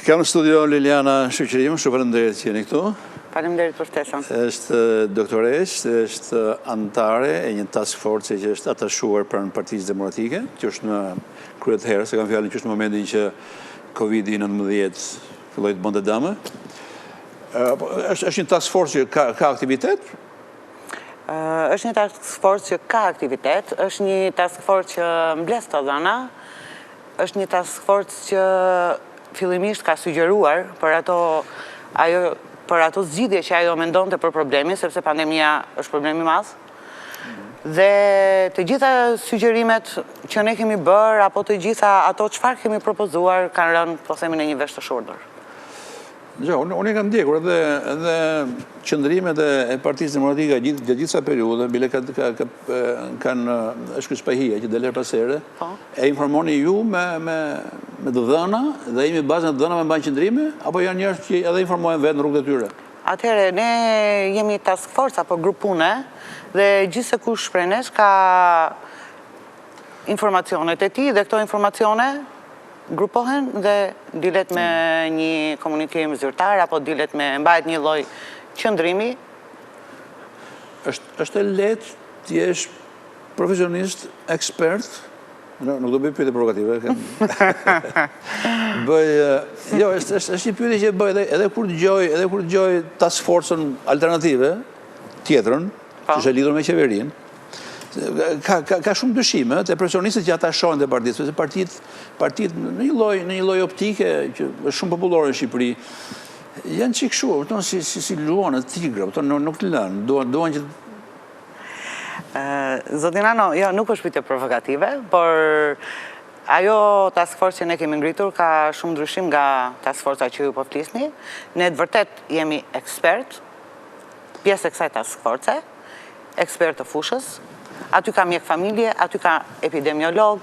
Kam në studio Liliana Shyqyriu, shumë faleminderit që jeni këtu. Faleminderit për ftesën. Është doktoresh, është anëtare e një task force që është atashuar pranë Partisë Demokratike, që është në krye të herë, se kam fjalën që është në momentin që Covid-19 filloi të bënte dëmë. Është një task force që ka aktivitet? Është një task force që ka aktivitet, është një task force që mbledh të dhëna, është një task force që fillimisht ka sugjeruar për ato zgjidhje që ajo mendonte për problemin, sepse pandemia është problemi i madh. Dhe të gjitha sugjerimet që ne kemi bërë, apo të gjitha ato çfarë kemi propozuar, kanë rënë, po themi, në një vesh të shurdhur. Unë e kam ndjekur edhe qëndrimet e Partisë Demokratike gjatë gjitha periudhe, bile kanë është ky spahia që del her pas here, e informoni ju me të dhëna dhe jemi bazën e dhënave mbajnë qëndrime, apo janë njerëz që edhe informojnë vetë në rrugët e tyre? Atëherë, ne jemi task force apo grup pune dhe gjithse kush prej nesh ka informacionet e tij dhe këto informacione grupohen dhe dilet me një komunikim zyrtar apo dilet me mbahet një lloj qëndrimi. Është lehtë të jesh profesionist, ekspert, nuk do bëj pyetje provokative. Jo, është një pyetje që bëj edhe kur dëgjoj task force-ën alternative, tjetrën, që është e lidhur me qeverinë. Ka shumë dyshime të profesionistët që ata shohin te partitë, sepse partitë në një lloj optike që është shumë popullore në Shqipëri, janë çik kështu, si luanë tigra, nuk të lënë, duan që Zotinano, jo, nuk është pyetje provokative, por ajo task force që ne kemi ngritur ka shumë ndryshim nga task forca që ju po flisni. Ne të vërtet jemi ekspert, pjesë e kësaj task force, ekspert të fushës. Aty ka mjek familje, aty ka epidemiolog,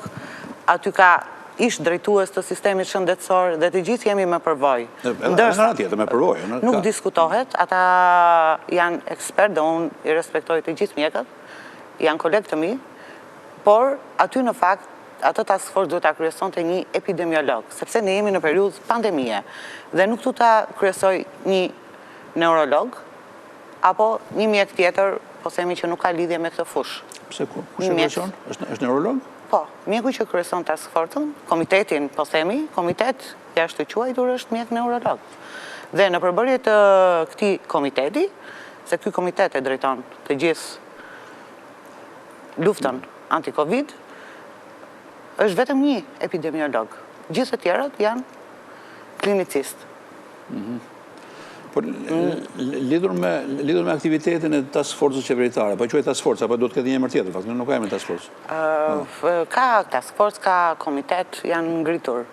aty ka ish drejtues të sistemit shëndetësor dhe të gjithë jemi me përvojë. Ndërsa tjetër me përvojë, nuk diskutohet, ata janë ekspert dhe unë i respektoj të gjithë mjekët, janë kolegë të mi, por aty në fakt atë task force duhet ta kryesonte një epidemiolog, sepse ne jemi në periudhë pandemie dhe nuk duhet ta kryesoj një neurolog apo një mjek tjetër, po themi që nuk ka lidhje me këtë fushë. Pse ku? Kush e kryeson? Është neurolog? Po, mjeku që kryeson task force-ën, komitetin, po themi, komitet jashtë të quajtur është mjek neurolog. Dhe në përbërje të këtij komiteti, se ky komitet e drejton të gjithë luftën anti-Covid, është vetëm një epidemiolog. Gjithë të tjerët janë klinicistë. Por lidhur me aktivitetin e task force-së qeveritare, po quhet task force apo duhet të ketë një emër tjetër, fakt nuk ka emër task force. Ka task force, ka komitet, janë ngritur.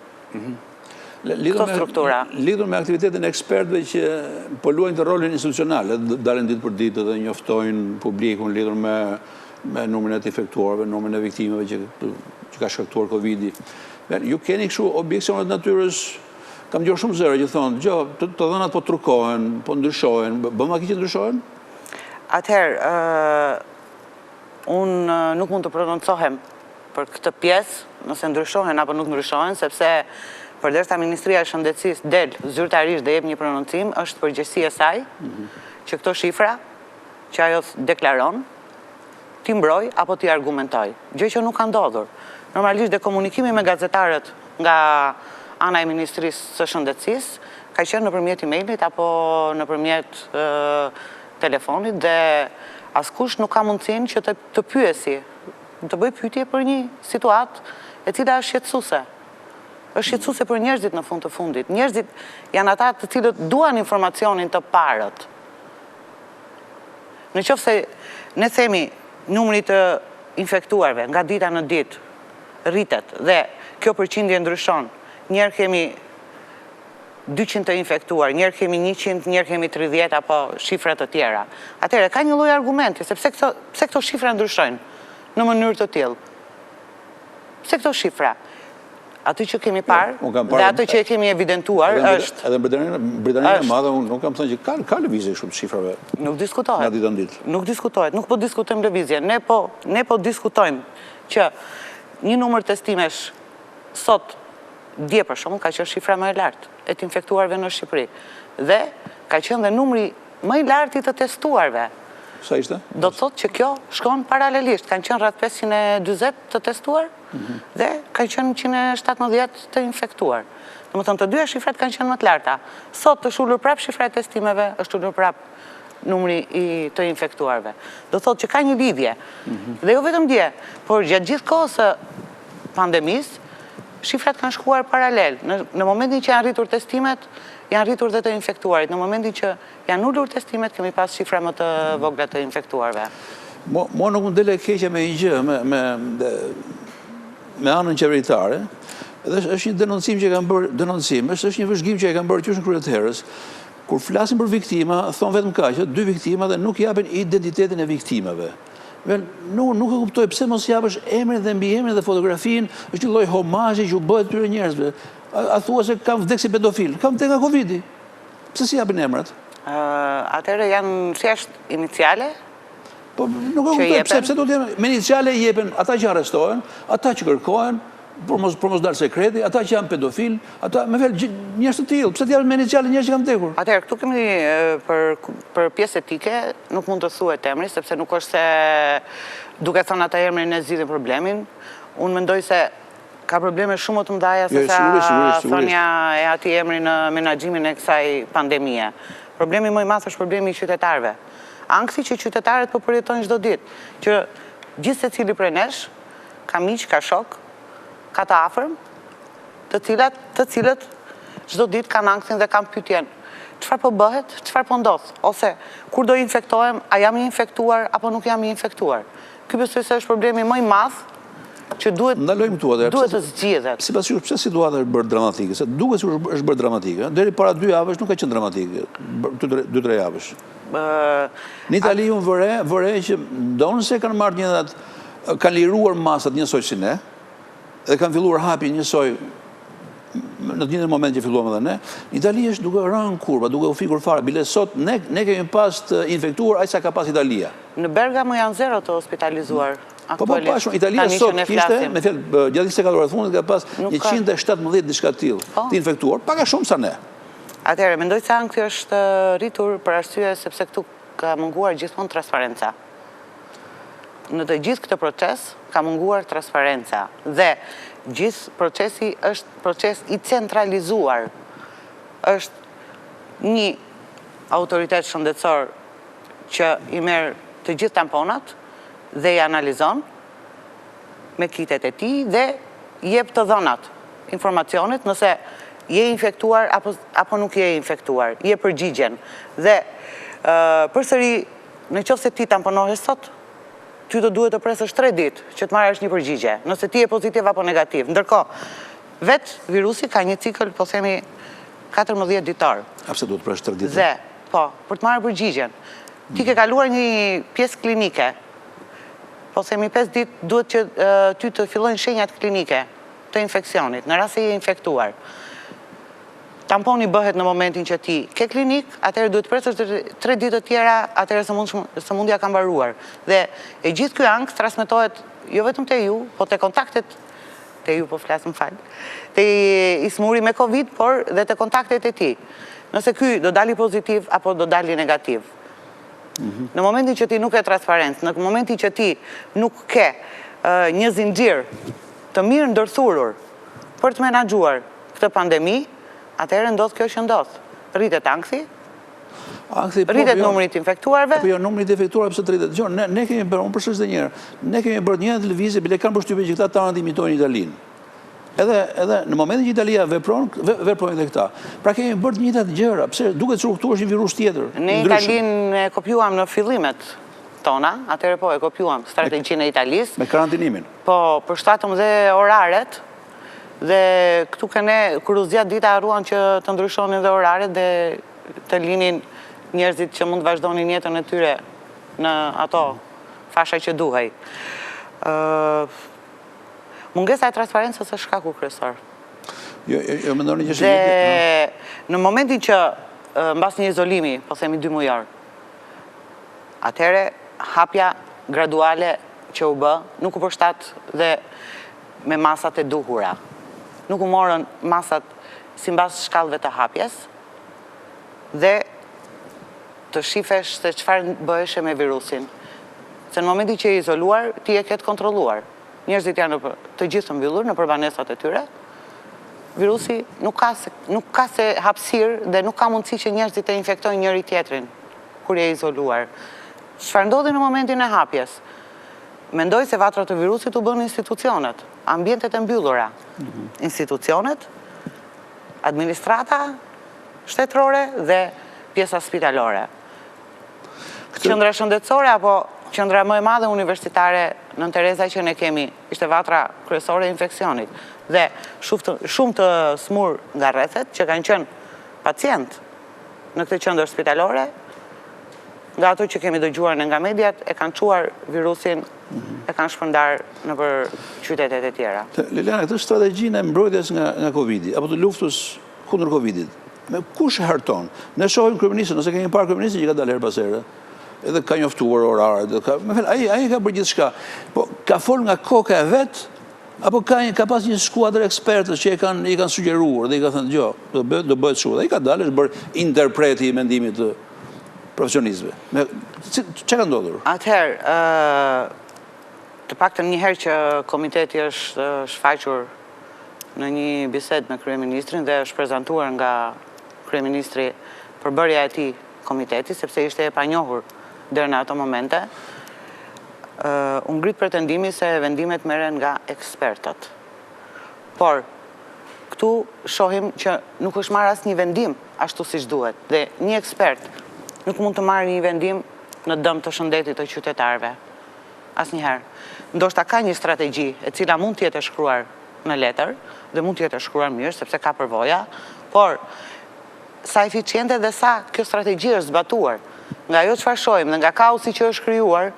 Këto struktura. Lidhur me aktivitetin e ekspertëve që po luajnë të rolin institucional, dalin ditë për ditë dhe njoftojnë publikun lidhur me numrin e të infektuarve, numrin e viktimeve që ka shkaktuar Covid-i. Ju keni kështu objeksionet natyrës. Kam gjuar shumë zëra që thonë, të dhënat po trukohen, po ndryshohen, bëma ki që ndryshohen? Atëherë, unë nuk mund të prononcohem për këtë pjesë, nëse ndryshohen apo nuk ndryshohen, sepse përderisa Ministria e Shëndetësisë del zyrtarisht dhe jep një prononcim, është përgjegjësia e saj që këto shifra që ajo deklaron, ti mbroj apo ti argumentoj. Gjë që nuk ka ndodhur. Normalisht dhe komunikimi me gazetarët nga ana e Ministrisë së Shëndetësisë ka qenë nëpërmjet emailit apo nëpërmjet telefonit dhe askush nuk ka mundësinë që të pyesi, të bëj pyetje për një situatë e cila është shqetësuese. Është shqetësuese për njerëzit në fund të fundit. Njerëzit janë ata të cilët duan informacionin të parët. Në qoftë se ne themi numri të infektuarve nga dita në ditë rritet dhe kjo përqindje ndryshon. Njerë kemi 200 të infektuar, njerë kemi 100, njerë kemi 30 apo shifrat të tjera. Atëherë, ka një lloj argumenti, sepse këto shifra ndryshojnë në mënyrë të tillë. Pse këto shifra? Aty që kemi parë dhe aty që e kemi evidentuar është... Edhe Britania e Madhe, unë kam thënë që ka lëvizje shumë shifrave. Nuk diskutohet. Nga ditë në ditë. Nuk diskutohet, nuk po diskutojmë lëvizje. Ne po diskutojmë që një numër testimesh sot dje për shumë, ka qenë shifra më e lartë e të infektuarve në Shqipëri. Dhe ka qenë dhe numri më i lartë i të testuarve. Sa ishte? Do të thotë që kjo shkon paralelisht. Kanë qenë rreth 520 të testuar dhe kanë qenë 117 të infektuar. Domethënë të dyja shifrat kanë qenë më të larta. Sot është ulur prap shifra e testimeve, është ulur prap numri i të infektuarve. Do të thotë që ka një lidhje. Dhe jo vetëm dje, por gjatë gjithë kohës së pandemisë, shifrat kanë shkuar paralel. Në momentin që janë rritur testimet, janë rritur dhe të infektuarit. Në momentin që janë ullur testimet, kemi pas shifra më të vogla të infektuarve. Mo nuk më dele keqe me një gjë, me anën qeveritare, dhe është një denoncim që e kanë bërë, është një vëzhgim që e kanë bërë qysh në kryet herës, kur flasin për viktima, thonë vetëm kaq, 2 viktima dhe nuk japin identitetin e viktimave. Nuk e kuptoj pse mos japësh emrin dhe mbiemrin dhe fotografin, është një lloj homazhi që u bëhet këtyre njerëzve. A thua se kam vdek si pedofil, kam vdek nga Covid-i. Pse si japin emrat? Atëherë janë thjesht iniciale? Po nuk e kuptoj pse do të jenë me iniciale jepen ata që arrestohen, ata që kërkohen për mos dalë sekreti, ata që janë pedofil, ata me vel njerëz të tillë, pse të japin me iniciale njerëz që kanë vdekur? Atëherë këtu kemi për pjesë etike, nuk mund të thuhet emri sepse nuk është se duke thënë ata emrin e zgjidhin problemin. Unë mendoj se ka probleme shumë të mëdha se sa thënia e atij emri në menaxhimin e kësaj pandemie. Problemi më i madh është problemi i qytetarëve. Ankthi që qytetarët po përjetojnë çdo ditë, që gjithë secili prej nesh ka miq, ka shok, ka të afërm, të cilët çdo ditë kanë ankthin dhe kanë pyetjen. Çfarë po bëhet? Çfarë po ndodh? Ose kur do infektohem, a jam i infektuar apo nuk jam i infektuar? Ky besoj se është problemi më i madh që duhet të zgjidhet. Sipas jush, pse situata është bërë dramatike? Se duket se është bërë dramatike. Deri para 2 javësh nuk ka qenë dramatike. 2-3 javësh. Në Itali unë vëre që ndonë se kanë marrë njërat, kanë liruar masat njësoj si ne, dhe kanë filluar hapi njësoj në të njëjtin moment që filluam edhe ne. Në Itali është duke rënë kurba, duke u fikur fare. Bile sot ne kemi pas të infektuar aq sa ka pas Italia. Në Bergamo janë 0 të hospitalizuar. Po pashun, Italia sot kishte, me fjalë, gjatë 24 orëve të fundit ka pas 117 diçka të tillë të infektuar, pak a shumë sa ne. Atëherë, mendoj se ankthi është rritur për arsye sepse këtu ka munguar gjithmonë transparenca. Në të gjithë këtë proces ka munguar transparenca dhe gjithë procesi është proces i centralizuar. Është një autoritet shëndetësor që i merr të gjithë tamponat dhe i analizon me kitet e tij dhe jep të dhënat, informacionet nëse je infektuar apo nuk je infektuar, je përgjigjen. Dhe përsëri, nëse ti tamponohesh sot, ty do duhet të presësh 3 ditë që të marrësh një përgjigje, nëse ti je pozitiv apo negativ. Ndërkohë, vetë virusi ka një cikël, po themi 14 ditor. Pse duhet të presh 3 ditë? Dhe, po, për të marrë përgjigjen. Ti ke kaluar një pjesë klinike. Po themi 5 ditë duhet që ty të fillojnë shenjat klinike të infeksionit, në rast se je infektuar. Tamponi bëhet në momentin që ti ke klinik, atëherë duhet presësh 3 ditë të tjera, atëherë sëmundja ka mbaruar. Dhe e gjithë ky ankth transmetohet jo vetëm te ju, po te kontaktet te ju, po flas, më fal. Te i smuri me Covid, por dhe te kontaktet e tij. Nëse ky do dali pozitiv apo do dali negativ. Në momentin që ti nuk ke transparencë, në momentin që ti nuk ke një zinxhir të mirë ndërthurur për të menaxhuar këtë pandemi, atëherë ndodh kjo që ndodh. Rritet ankthi, rritet numri të infektuarve. Po jo, numri të infektuarve pse rritet? Jo, ne kemi bërë, unë përsëris edhe një herë, ne kemi bërë një televizje, bile kanë përshtypjen që këta tanët imitojnë Italinë. Edhe në momentin që Italia veprojnë dhe këta. Pra kemi bërë të njëjtat gjëra, pse duket se këtu është një virus tjetër. Ne Italinë e kopjuam në fillimet tona, atëherë po e kopjuam strategjinë e Italisë. Me karantinimin. Po, përshtatëm dhe oraret, dhe këtu ne kur u zgjat dita harruan që të ndryshonin dhe oraret dhe të linin njerëzit që mund të vazhdonin jetën e tyre në ato fasha që duhej. Mungesa e transparencës është shkaku kryesor. Jo mendoni që dhe në momentin që mbas një izolimi, po themi 2 mujor, atëherë hapja graduale që u bë, nuk u përshtat dhe me masat e duhura. nuk u morën masat si mbas shkallëve të hapjes dhe të shifesh se çfarë bëheshe me virusin. Se në momenti që je izoluar, ti e ketë kontrolluar. Njerëzit janë të gjithë mbyllur në përbanesat e tyre. Virusi nuk ka se hapësirë dhe nuk ka mundësi që njerëzit të infektojnë njëri tjetrin kur je izoluar. Çfarë ndodhi në momentin e hapjes? Mendoj se vatrat të virusit u bën institucionet, ambientet e mbyllura. Institucionet, administrata shtetërore dhe pjesa spitalore. Qendra shëndetësore apo qendra më e madhe universitare Nën Tereza që ne kemi ishte vatra kryesore e infeksionit dhe shumë të smur nga rrethet që kanë qenë pacient në këtë qendër spitalore, nga ato që kemi dëgjuar nga mediat, e kanë çuar virusin, e kanë shpërndar nëpër qytetet e tjera. Liliana, këtë strategjinë e mbrojtjes nga Covidi, apo të luftës kundër Covidit, me kush e harton? Ne shohim kryeministin, nëse kemi parë kryeministin që ka dalë her pas here, edhe ka njoftuar orarët, ai ka bërë gjithçka. Po ka fol nga koka e vet, apo ka pas një skuadër ekspertës që i kanë sugjeruar dhe i ka thënë djo, do bëhet kështu. Ai ka dalë, është bërë interpreti i mendimit të profesionistëve. Çka ka ndodhur? Atëherë, të paktën një herë që komiteti është shfaqur në një bisedë me kryeministrin dhe është prezantuar nga kryeministri përbërja e tij komiteti, sepse ishte e panjohur deri në ato momente, u ngrit pretendimi se vendimet merren nga ekspertët. Por këtu shohim që nuk është marrë asnjë vendim ashtu siç duhet dhe një ekspert nuk mund të marrë një vendim në dëm të shëndetit të qytetarëve. Asnjëherë. Ndoshta ka një strategji e cila mund të jetë e shkruar në letër dhe mund të jetë e shkruar mirë sepse ka përvoja, por sa eficiente dhe sa kjo strategji është zbatuar. Nga ajo çfarë shohim dhe nga kaosi që është krijuar,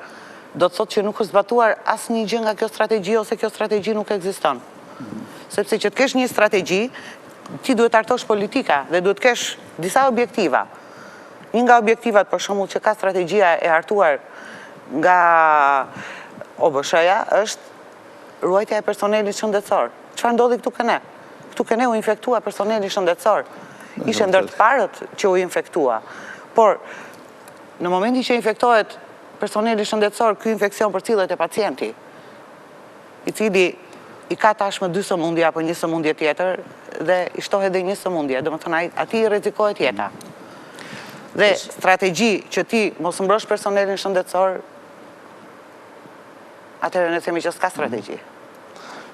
do të thotë që nuk është zbatuar asnjë gjë nga kjo strategji ose kjo strategji nuk ekziston. Sepse që të kesh një strategji, ti duhet hartosh politika dhe duhet të kesh disa objektiva. Një nga objektivat, për shembull, që ka strategjia e hartuar nga OBSH-ja është ruajtja e personelit shëndetësor. Çfarë ndodhi këtu ke ne? Këtu ke ne u infektua personeli shëndetësor. Ishe ndër të parët që u infektua. Por, në momentin që infektohet personeli shëndetësor, ky infekcion përcillet e pacienti, i cili i ka tashmë 2 sëmundje apo një sëmundje tjetër dhe i shtohet edhe një sëmundje, domethënë atij rrezikohet jeta. Dhe strategji që ti mos mbrosh personelin shëndetësor, atëherë ne themi që s'ka strategji.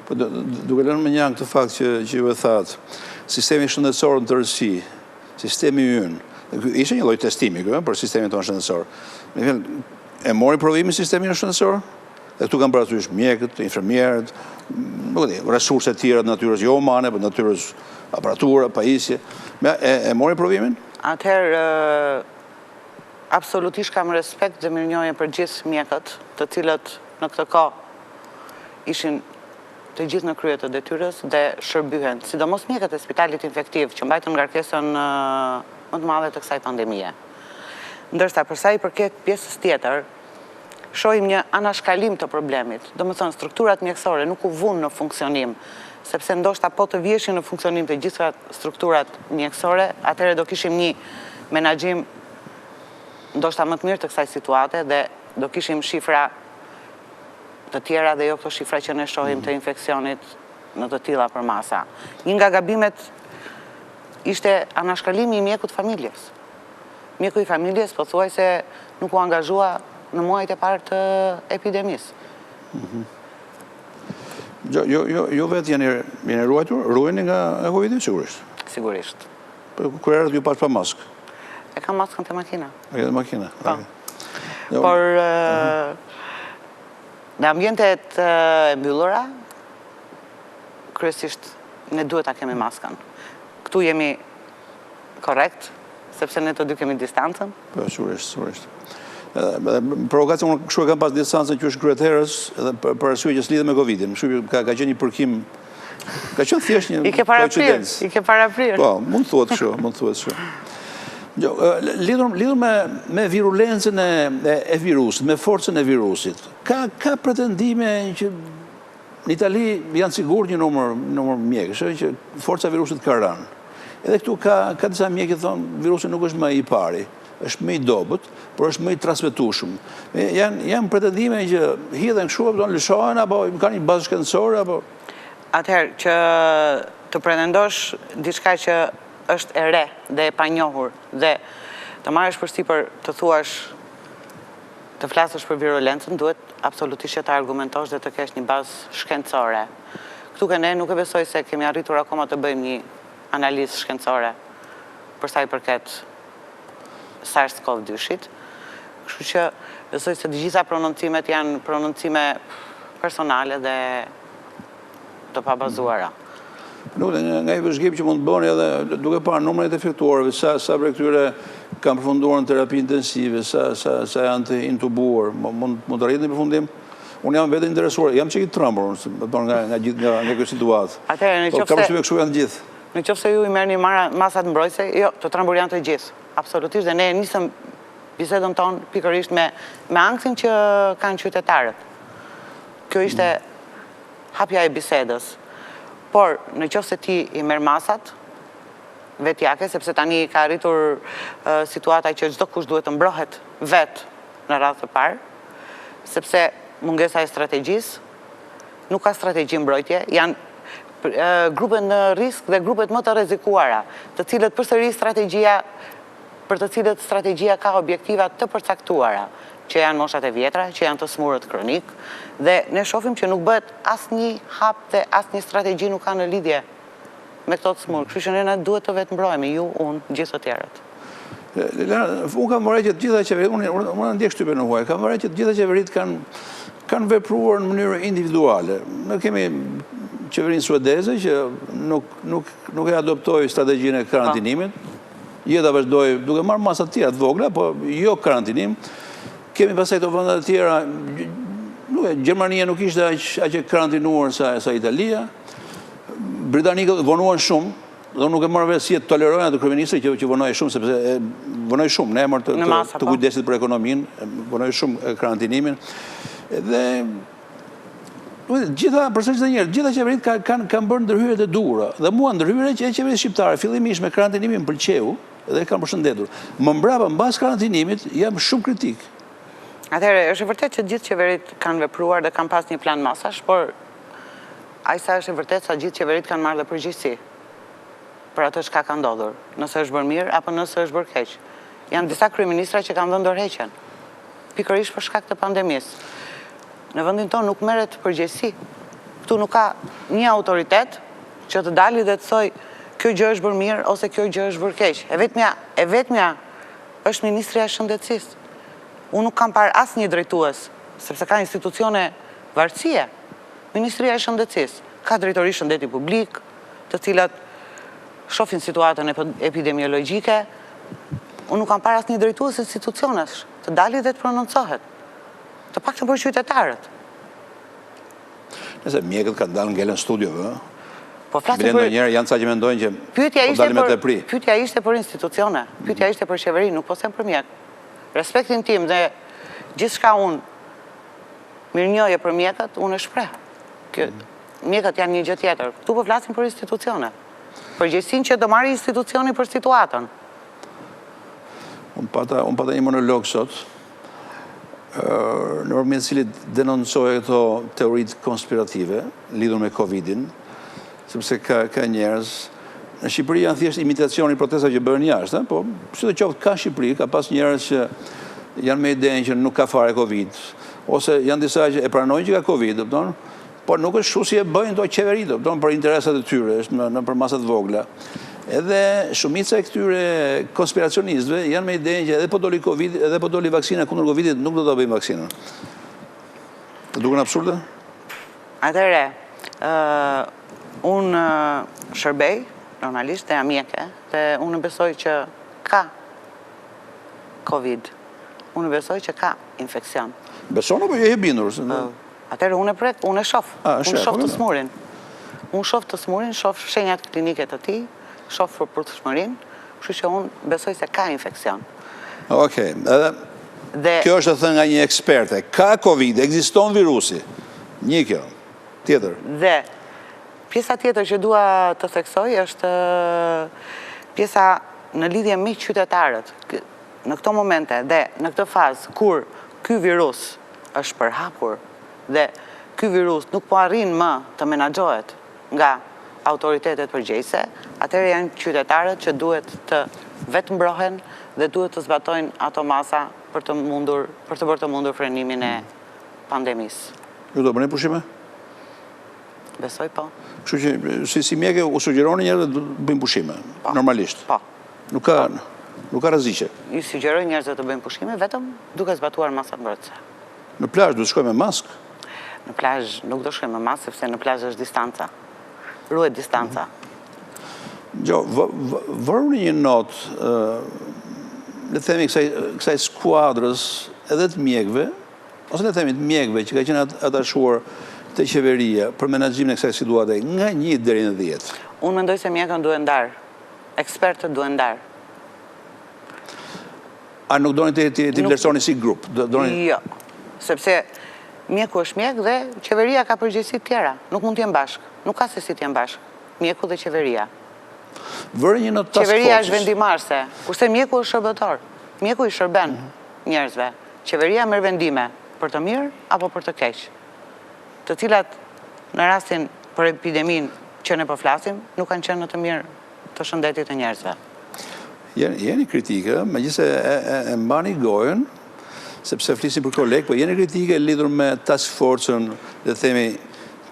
Po duke lënë më njëng këtë fakt që ju e thatë, sistemi shëndetësor në tërësi, sistemi ynë, ishte një lloj testimi për sistemin tonë shëndetësor. E mori provimin sistemin shëndetësor? Dhe këtu kanë parasysh mjekët, infermierët, resurset tjera të natyrës jo humane, për natyrës aparatura, pajisje. E mori provimin? Atëherë, absolutisht kam respekt dhe mirënjohje për gjithë mjekët, të cilët në këtë kohë ishin të gjithë në krye të detyrës dhe shërbyhen, sidomos mjekët e spitalit infektiv që mbajtën ngarkesën më të madhe të kësaj pandemie. Ndërsa përsa i përket pjesës tjetër, shohim një anashkalim të problemit. Domethënë strukturat mjekësore nuk u vunë në funksionim, sepse ndoshta po të vjeshin në funksionim të gjitha strukturat mjekësore, atëherë do kishim një menaxhim ndoshta më të mirë të kësaj situate dhe do kishim shifra të tjera dhe jo këto shifra që ne shohim të infeksionit në të tilla për masa. Një nga gabimet ishte anashkalimi i mjekut familjes. Mjeku i familjes pothuajse nuk u angazhua në muajt e parë të epidemisë. Jo vetë janë ruajtur? Ruajni nga Covid-19, sigurisht? Sigurisht. Kur erët ju pas pa maskë? E kam maskën të makina. E ke të makina? Por në ambientet e mbyllura, kryesisht ne duhet ta kemi maskën. Këtu jemi korrekt, sepse ne të dy kemi distancën. Po, sigurisht. Provokacja unë kështu e kam pas distancën që është kryetarës edhe për arsye që s'lidhet me Covidin. Kështu ka qenë një përkim, ka qenë thjesht një koincidencë. I ke paraprirë. Po, mund thuhet kështu. Lidhur me virulencën e virusit, me forcën e virusit, ka pretendime që në Itali janë sigur një numër mjekësh, që forca virusit ka rënë. Edhe këtu ka disa mjekë që thonë virusi nuk është më i pari, është më i dobët, por është më i transmetueshëm. Janë pretendime që hidhen kështu, apo lëshohen, apo kanë një bazë shkencore, apo... Atëherë, që të pretendosh diçka që është e re dhe e panjohur, dhe të marrësh përsipër të thuash, të flasësh për virulencën, duhet absolutisht që të argumentosh dhe të kesh një bazë shkencore. Këtu ke ne nuk e besoj se kemi arritur akoma të bëjmë një analizë shkencore për sa i përket SARS-CoV-2-shit. Kështu që besoj se të gjitha prononcimet janë prononcime personale dhe të pabazuara. Nuk, nga i vëzhgim që mund të bëni edhe duke parë numrat e efektuarve, sa për këtyre kanë përfunduar në terapi intensive, sa janë të intubuar, mund të arritën në përfundim. Unë jam vetë interesuar, jam që i trembur nga kjo situatë. Po ka përshtypje kështu janë të gjithë. Në qoftë se ju i merrni masat mbrojtëse, jo, të trembur janë të gjithë. Absolutisht, dhe ne nisëm bisedën tonë pikërisht me anksin që kanë qytetarët. Kjo ishte hapja e bisedës. Por, në qoftë se ti i merr masat vetjake, sepse tani ka arritur situata që çdo kush duhet të mbrohet vetë në radhë të parë, sepse mungesa e strategjisë, nuk ka strategji mbrojtje, janë grupet në risk dhe grupet më të rrezikuara, të cilët përsëri për të cilët strategjia ka objektiva të përcaktuara, që janë moshat e vjetra, që janë të smurët kronik, dhe ne shohim që nuk bëhet asnjë hap dhe asnjë strategji nuk ka në lidhje me këto të smurë. Kështu që ne duhet të vetë mbrojemi, ju, unë, gjithë të tjerët. Unë kam vërejt që të gjitha qeverit, unë ndjek shtype në huaj, kam vërejt që të gjitha qeverit kanë vepruar në mënyrë individuale. Ne kemi qeverinë suedeze që nuk e adoptoi strategjinë e karantinimit, jeta vazhdoi duke marrë masa të tjera të vogla, po jo karantinim. Kemi pasaj të vëndat të tjera, Gjermania nuk ishte aq e karantinuar sa Italia, Britanikët vonuan shumë, dhe nuk e marrë vesh si e tolerojnë atë kryeministri që vonoi shumë, sepse vonoi shumë, në emër të kujdesit për ekonominë, vonoi shumë karantinimin. Dhe gjitha qeverit kanë bërë ndërhyrjet e duhura, dhe mua ndërhyrjet e qeverisë shqiptare fillimisht me karantinimin pëlqeu dhe kanë përshëndetur. Më mbrapa mbas karantinimit jam shumë kritik. Atëherë, është e vërtet që gjithë qeverit kanë vepruar dhe kanë pas një plan masash, por ajsa është e vërtet sa gjithë qeverit kanë marrë dhe përgjegjësi për atë çka ka ndodhur, nëse është bërë mirë apo nëse është bërë keq. Janë disa kryeministra që kanë dhënë dorëheqjen, pikërisht për shkak të pandemisë. Në vendin tonë nuk merret përgjegjësi. Ktu nuk ka një autoritet që të dalë dhe të thojë kjo gjë është bërë mirë ose kjo gjë është bërë keq. E vetmja është Ministria e Shëndetësisë. Unë nuk kam parë asnjë drejtues, sepse ka institucione varësie. Ministria e Shëndetësisë ka drejtori shëndeti publik, të cilat shohin situatën epidemiologjike. Unë nuk kam parë asnjë drejtues institucionesh të dalë dhe të prononcohet. Të paktën për qytetarët. Nëse mjekët kanë dalë ngelen studiove, po flasim për ndonjëherë janë ca që mendojnë që dalin me tepri. Pyetja ishte për institucione, pyetja ishte për qeveri, nuk po them për mjek. Respektin tim dhe gjithçka unë mirënjohje për mjekët, unë e shpreh. Mjekët janë një gjë tjetër. Ktu po flasim për institucione. Përgjegjësinë që do marrë institucioni për situatën. Unë pata një monolog sot, në përmjet cilit denoncoj këto teoritë konspirative lidhur me Covid-in, sepse ka njerëz në Shqipëri janë thjesht imitacioni protestave që bëhen jashtë, po si të qoftë ka Shqipëri, ka pas njerëz që janë me idenë që nuk ka fare Covid, ose janë disa që e pranojnë që ka Covid, por nuk është kështu si e bëjnë to qeverit, për interesat e tyre, në për masat vogla. Edhe shumica e këtyre konspiracionistëve janë me idenë që edhe po doli Covid, edhe po doli vaksina kundër Covidit, nuk do ta bëjmë vaksinën. Të duken absurde? Atëre, unë shërbej, normalisht, dhe mjeke, dhe unë besoj që ka Covid. Unë besoj që ka infekcion. Beson apo je e bindur? Atëre, unë e prek, unë e shof. Unë shof të smurin. Unë shof të smurin, shof shenjat klinike të tij, shof për pruthshmërinë, kështu që unë besoj se ka infekcion. Okej, edhe kjo është thënë nga një eksperte. Ka Covid, ekziston virusi. Një kjo. Tjetër. Dhe pjesa tjetër që dua të theksoj është pjesa në lidhje me qytetarët. Në këto momente dhe në këtë fazë kur ky virus është përhapur dhe ky virus nuk po arrin më të menaxhohet nga autoritetet përgjegjëse, atëherë janë qytetarët që duhet të vetë mbrohen dhe duhet të zbatojnë ato masa për të bërë të mundur frenimin e pandemisë. Ju do bëni pushime? Besoj po. Kështu që si mjekë u sugjeroni njerëzve të bëjnë pushime, normalisht. Po. Nuk ka rreziqe. Ju sugjeroj njerëzve të bëjnë pushime vetëm duke zbatuar masat mbrojtëse. Në plazh do të shkojmë me maskë? Në plazh nuk do shkojmë me maskë sepse në plazh është distanca. Ruhet distanca. Vëruni një notë, le të themi kësaj skuadrës edhe të mjekëve, ose le të themi të mjekëve që ka qenë atashuar te qeveria për menaxhimin e kësaj situate nga 1 deri në 10. Unë mendoj se mjekët duhen ndarë. Ekspertët duhen ndarë. A nuk doni të vlerësoni si grup? Jo, sepse mjeku është mjek dhe qeveria ka përgjegjësi tjera. Nuk mund të jenë bashkë. Nuk ka se si të jenë bashkë. Mjeku dhe qeveria. Vërë një notë task force. Qeveria është vendimarrëse, kurse mjeku është shërbëtor. Mjeku i shërben njerëzve. Qeveria merr vendime për të mirë apo për të keq. Të cilat në rastin për epidemin që ne po flasim, nuk kanë qenë në të mirë të shëndetit të njerëzve. Jeni kritike, megjithëse e mbani gojën, sepse flisim për kolegë, po jeni kritike lidhur me task force-ën, le të themi,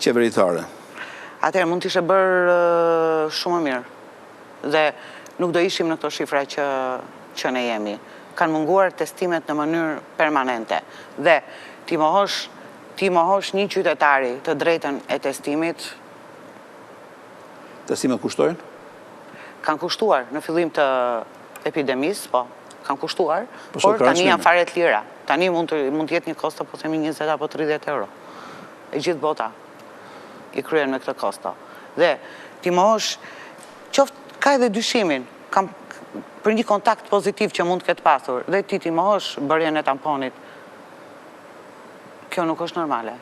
qeveritare. Atëherë mund të ishte bërë shumë mirë. Dhe nuk do ishim në këto shifra që ne jemi. Kanë munguar testimet në mënyrë permanente. Dhe ti mohosh një qytetari të drejtën e testimit. Testimet kushtojnë? Kanë kushtuar në fillim të epidemisë, po, kanë kushtuar, por tani janë fare të lira. Tani mund të jetë një kosto, po themi 20 apo 30 euro. E gjithë bota i kryen me këtë kosto. Dhe ti mohosh, qoftë ka edhe dyshimin, për një kontakt pozitiv që mund të ketë pasur, dhe ti mohosh bërjen e tamponit, kjo nuk është normale.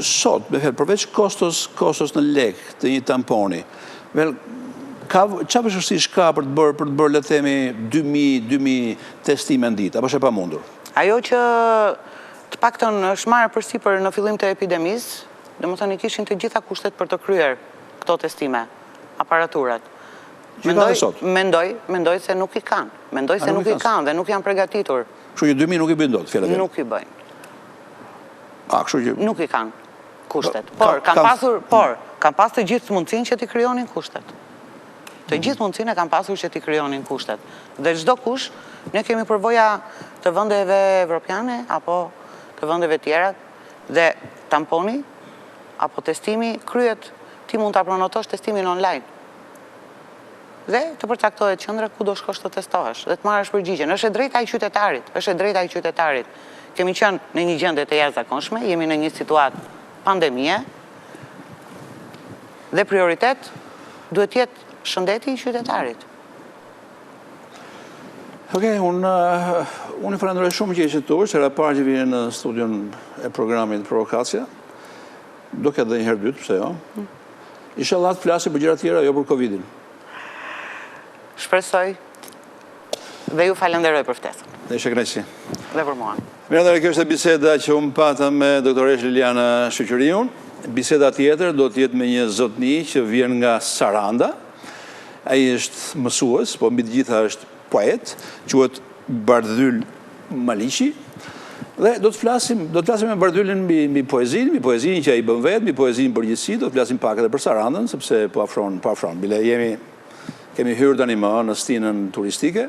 Sot, përveç kostos në lek të një tamponi, qa vështirësi ka për të bërë, le të themi, 2000 testime në ditë, apo është e pamundur? Ajo që të paktën është marrë përsipër në fillim të epidemisë, domethënë i kishin të gjitha kushtet për të kryer këto testime, aparaturat. Mendoj se nuk i kanë. Mendoj se nuk i kanë dhe nuk janë përgatitur. Kështu që 2000 nuk i bëjnë dot, fjalë. Nuk i bëjnë. Kështu që nuk i kanë kushtet. Por kanë pas të gjithë mundësinë që t'i krijonin kushtet. Të gjithë mundësinë kanë pasur që t'i krijonin kushtet. Dhe çdo kush, ne kemi përvoja të vendeve evropiane apo të vendeve tjera dhe tamponi apo testimi kryet, ti mund ta pronotosh testimin online. Dhe të përcaktohet qendra ku do shkosh të testohesh dhe të marrësh përgjigjen. Është e drejta e qytetarit. Kemi qenë në një gjendje të jashtëzakonshme, jemi në një situatë pandemie dhe prioritet duhet jetë shëndeti i qytetarit. Okej, unë i falenderoj shumë që ishte këtu, që era parë që vjen në studion e programit Provokacja. Do ketë edhe një herë dytë, pse jo? Inshallah të flasim për gjëra tjera, jo për Covid-in. Shpresoj dhe ju falenderoj për ftesën. Dhe ishe kënaqësi. Dhe për mua. Mirë, kjo është biseda që unë pata me doktoresh Liliana Shyqyriun. Biseda tjetër do të jetë me një zotni që vjen nga Saranda. Ai është mësues, po mbi të gjitha është poet, quhet Bardhyl Maliqi. Dhe do të flasim me Bardhylin mbi poezinë që ai bën vetë, mbi poezinë përgjithësi, do të flasim pak edhe për Sarandën, sepse po afron. Bile kemi hyrë tani më në stinën turistike.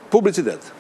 Publicitet.